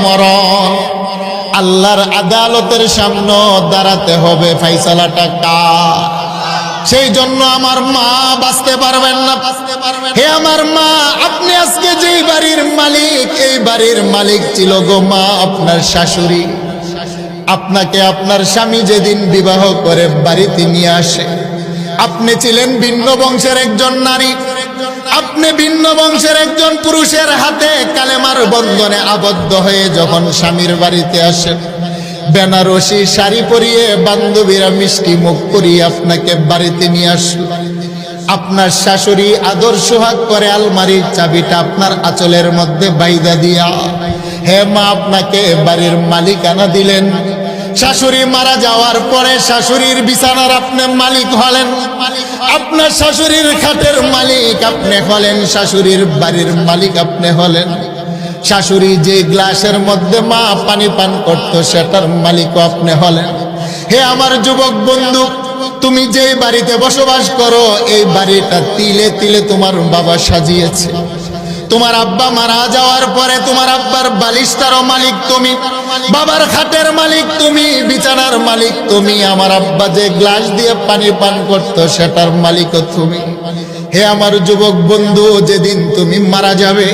মরণ। আল্লাহর আদালতের সামনে দাঁড়াতে হবে, ফাইসালাটা কার? সেই জন্য আমার মা বাঁচতে পারবেন না। হে আমার মা, আপনি আজকে যেই বাড়ির মালিক, এই বাড়ির মালিক ছিল গো মা আপনার শাশুড়ি। আপনাকে আপনার স্বামী যেদিন বিবাহ করে বাড়িতে নিয়ে আসে, আপনি ছিলেন ভিন্ন বংশের একজন নারী। আপনি ভিন্ন বংশের একজন পুরুষের হাতে কালেমার বন্ধনে আবদ্ধ হয়ে যখন স্বামীর বাড়িতে আসেন, বেনারসি শাড়ি পরিয়ে বান্ধবীরা মিষ্টি মুখ করিয়ে আপনাকে বাড়িতে নিয়ে আসলো। আপনার শাশুড়ি আদর সোহাগ করে আলমারির চাবিটা আপনার আঁচলের মধ্যে বাইদা দিয়া, হে মা, আপনাকে বাড়ির মালিকানা দিলেন। শাশুড়ি মারা যাওয়ার পরে শাশুড়ির বিছানার আপনি মালিক হলেন, আপনার শাশুড়ির খাটের মালিক আপনি হলেন, শাশুড়ির বাড়ির মালিক আপনি হলেন। শাশুড়ি যে গ্লাসের মধ্যে মা পানি পান করত, সেটার মালিকও আপনি হলেন। হে আমার যুবক বন্ধু, তুমি যেই বাড়িতে বসবাস করো, এই বাড়িটা তিলে তিলে তোমার বাবা সাজিয়েছে। তোমার আব্বা মারা যাওয়ার পরে তোমার আব্বার বালিশটারও মালিক তুমি, বাবার খাটের মালিক তুমি, বিছানার মালিক তুমি। আমার আব্বা যে গ্লাস দিয়ে পানি পান করত, সেটার মালিকও তুমি। হে আমার যুবক বন্ধু, যেদিন তুমি মারা যাবে,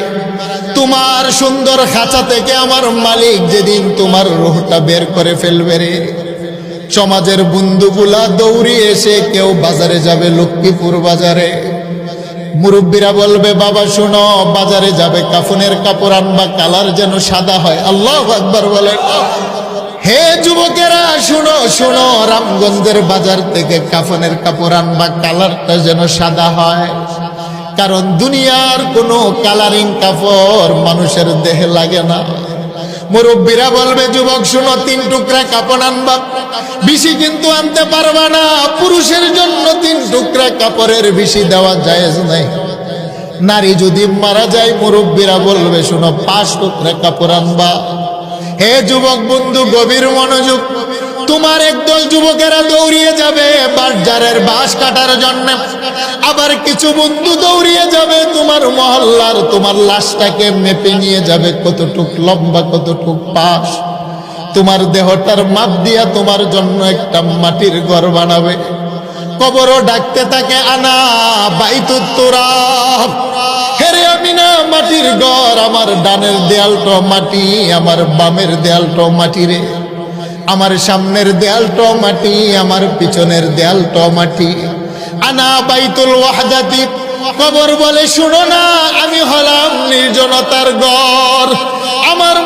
তোমার সুন্দর খাঁচা থেকে আমার মালিক যেদিন তোমার রূহটা বের করে ফেলবে রে, সমাজের বন্ধুগুলা দৌড়িয়ে এসে কেউ বাজারে যাবে, লক্ষ্মীপুর বাজারে। মুরব্বীরা বলবে, বাবা শোনো, বাজারে যাবে, কাফনের কাপড় আনবা, কালার যেন সাদা হয়। আল্লাহু আকবার বলেন। হে যুবকেরা শুনো শুনো, রামগঞ্জের বাজার থেকে কাফনের কাপড় আনবা, কালারটা যেন সাদা হয়। কারণ দুনিয়ার কোনো কালারিং কাপড় মানুষের দেহে লাগে না। মুরব্বীরা বলবে, যুবক শুনো, 3 টুকরা কাপড় আনবা, বেশি কিন্তু আনতে পারবা না। পুরুষের জন্য 3 টুকরা কাপড়ের বেশি দেওয়া জায়েজ নাই। নারী যদি মারা যায়, মুরব্বীরা বলবে, শুনো, 5 টুকরা কাপড় আনবা। হে যুবক বন্ধু, গভীর মনোযোগ। তোমার একদল যুবকেরা দৌড়িয়ে যাবে বাজারের বাঁশ কাটার জন্য, আবার কিছু বন্ধু দৌড়িয়ে যাবে তোমার মহল্লার, তোমার লাশটাকে মেপে নিয়ে যাবে, কতটুক লম্বা, কতটুক পাশ। তোমার দেহটার মাপ দিয়া তোমার জন্য একটা মাটির ঘর বানাবে। কবরও ডাকতে থাকে, আনা বাইতুত তুরাব। হেরে আমিনা, মাটির ঘর। আমার ডানের দেয়ালটাও মাটি, আমার বামের দেয়ালটাও মাটি রে। আমার সামনের দেয়ালটাও মাটি, আমার পিছনের দেয়ালটাও মাটি। আনা বাইতুল ওয়াহদাতি। কবর বলে, শুনো না, আমি হলাম নির্জনতার ঘর। আমার